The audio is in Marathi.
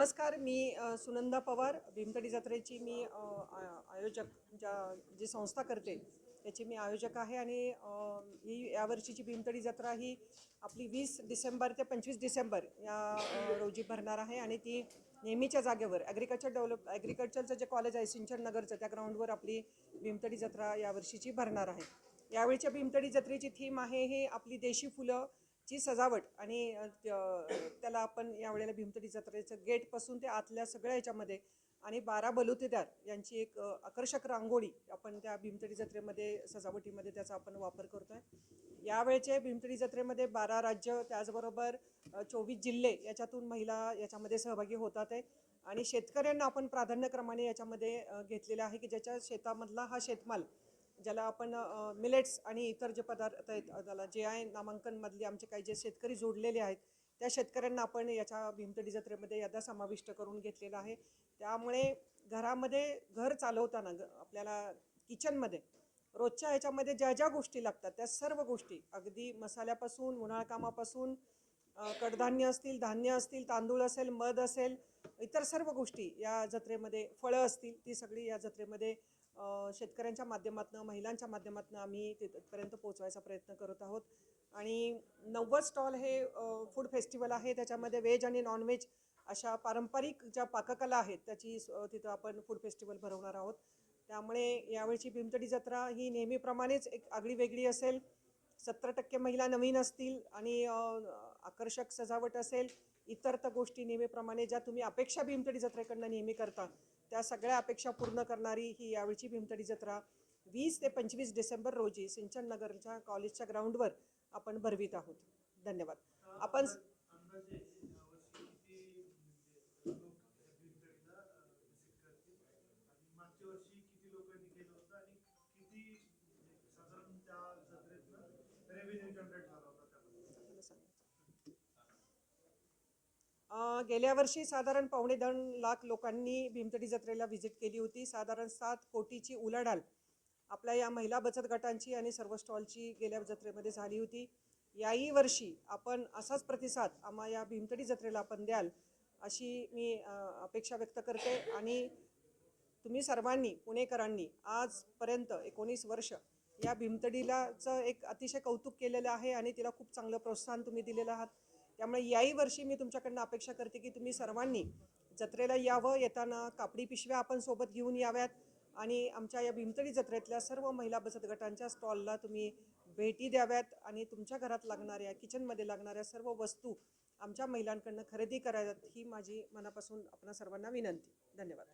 नमस्कार, मी सुनंदा पवार. भीमतडी जत्रेची मी आयोजक जी संस्था करते त्याची मी आयोजक आहे. आणि ही यावर्षीची भीमतडी जत्रा ही आपली 20 डिसेंबर ते 25 डिसेंबर या रोजी भरणार आहे. आणि ती नेहमीच्या जागेवर ॲग्रिकल्चरचं जे कॉलेज आहे सिंचन नगरचं, त्या ग्राउंडवर आपली भीमतडी जत्रा यावर्षीची भरणार आहे. यावेळीच्या भीमतडी जत्रेची थीम आहे ही आपली देशी फुलं ची सजावट. आणि त्याला आपण यावेळेला भीमतडी जत्रेचं गेटपासून ते आतल्या सगळ्या याच्यामध्ये आणि 12 बलुतेदार यांची एक आकर्षक रांगोळी आपण त्या भीमतडी जत्रेमध्ये सजावटीमध्ये त्याचा आपण वापर करतोय. यावेळेच्या भीमतडी जत्रेमध्ये 12 राज्य त्याचबरोबर 24 जिल्हे याच्यातून महिला याच्यामध्ये सहभागी होतात आहे. आणि शेतकऱ्यांना आपण प्राधान्यक्रमाने याच्यामध्ये घेतलेलं आहे की ज्याच्या शेतामधला हा शेतमाल, ज्याला आपण मिलेट्स आणि इतर जे पदार्थ आहेत त्याला GI नामांकनमधले आमचे काही जे शेतकरी जोडलेले आहेत त्या शेतकऱ्यांना आपण याच्या भीमतडी जत्रेमध्ये यादा समाविष्ट करून घेतलेला आहे. त्यामुळे घरामध्ये घर चालवताना आपल्याला किचनमध्ये रोजच्या ह्याच्यामध्ये ज्या ज्या गोष्टी लागतात त्या सर्व गोष्टी, अगदी मसाल्यापासून उन्हाळकामापासून कडधान्य असतील, धान्य असतील, तांदूळ असेल, मध असेल, इतर सर्व गोष्टी या जत्रेमध्ये, फळं असतील, ती सगळी या जत्रेमध्ये शेतकऱ्यांच्या माध्यमातून, महिलांच्या माध्यमातून आम्ही तिथपर्यंत पोहोचवायचा प्रयत्न करत आहोत. आणि 90 स्टॉल हे फूड फेस्टिवल आहे. त्याच्यामध्ये व्हेज आणि नॉनव्हेज अशा पारंपरिक ज्या पाककला आहेत त्याची तिथं आपण फूड फेस्टिवल भरवणार आहोत. त्यामुळे यावेळची भीमतडी जत्रा ही नेहमीप्रमाणेच एक आगळी वेगळी असेल. 70% महिला नवीन असतील आणि आकर्षक सजावट असेल. इतर तर गोष्टी नेहमीप्रमाणे ज्या तुम्ही अपेक्षा भीमतडी जत्रेकडनं नेहमी करता त्या सगळ्या अपेक्षा पूर्ण करणारी ही यावेळची भीमतडी जत्रा 20 ते 25 डिसेंबर रोजी सिंचन नगरच्या कॉलेजच्या ग्राउंडवर आपण भरवित आहोत. धन्यवाद. आपण गेल्या वर्षी साधारण 2.5 लाख लोकांनी भीमतडी जत्रेला व्हिजिट केली होती. साधारण 7 कोटीची उलाढाल आपल्या या महिला बचत गटांची आणि सर्व स्टॉलची गेल्या जत्रेमध्ये झाली होती. याही वर्षी आपण असाच प्रतिसाद आम्हा या भीमतडी जत्रेला आपण द्याल अशी मी अपेक्षा व्यक्त करते. आणि तुम्ही सर्वांनी, पुणेकरांनी आजपर्यंत 19 वर्ष या भीमतडीलाचं एक अतिशय कौतुक केलेलं आहे आणि तिला खूप चांगलं प्रोत्साहन तुम्ही दिलेलं आहात. त्यामुळे याही वर्षी मी तुमच्याकडनं अपेक्षा करते की तुम्ही सर्वांनी जत्रेला यावं. येताना कापडी पिशव्या आपण सोबत घेऊन याव्यात आणि आमच्या या भीमतडी जत्रेतल्या सर्व महिला बचत गटांच्या स्टॉलला तुम्ही भेटी द्याव्यात आणि तुमच्या घरात लागणाऱ्या, किचनमध्ये लागणाऱ्या सर्व वस्तू आमच्या महिलांकडनं खरेदी कराव्यात ही माझी मनापासून आपणा सर्वांना विनंती. धन्यवाद.